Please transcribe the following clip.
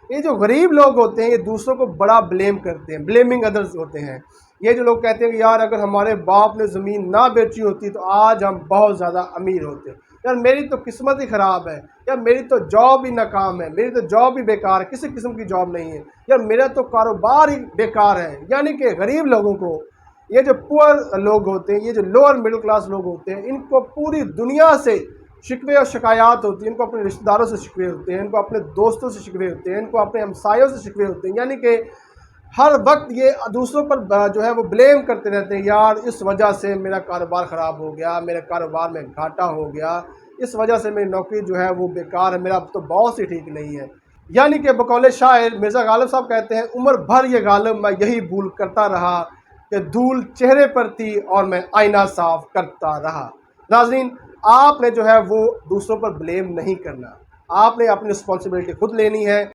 ये जो गरीब लोग होते हैं ये दूसरों को बड़ा ब्लेम करते हैं, ब्लेमिंग अदर्स होते हैं। ये जो लोग कहते हैं कि यार अगर हमारे बाप ने ज़मीन ना बेची होती तो आज हम बहुत ज़्यादा अमीर होते। यार मेरी तो किस्मत ही ख़राब है, यार मेरी तो जॉब ही नाकाम है, मेरी तो जॉब ही बेकार है, किसी किस्म की जॉब नहीं है, यार मेरा तो कारोबार ही बेकार है। यानी कि गरीब लोगों को, ये जो पुअर लोग होते हैं, ये जो लोअर मिडिल क्लास लोग होते हैं, इनको पूरी दुनिया से शिकवे और शिकायत होती है। इनको अपने रिश्तेदारों से शिकवे होते हैं, इनको अपने दोस्तों से शिकवे होते हैं, इनको अपने हमसायों से शिकवे होते हैं। यानी कि हर वक्त ये दूसरों पर जो है वो ब्लेम करते रहते हैं, यार इस वजह से मेरा कारोबार ख़राब हो गया, मेरे कारोबार में घाटा हो गया, इस वजह से मेरी नौकरी जो है वो बेकार है, मेरा अब तो बॉस ही ठीक नहीं है। यानी कि बकौल शायर मिर्ज़ा गालिब साहब कहते हैं, उम्र भर ये गालिब मैं यही भूल करता रहा कि धूल चेहरे पर थी और मैं आईना साफ करता रहा। नाज़रीन, आपने जो है वो दूसरों पर ब्लेम नहीं करना, आपने अपनी रिस्पॉन्सिबिलिटी खुद लेनी है।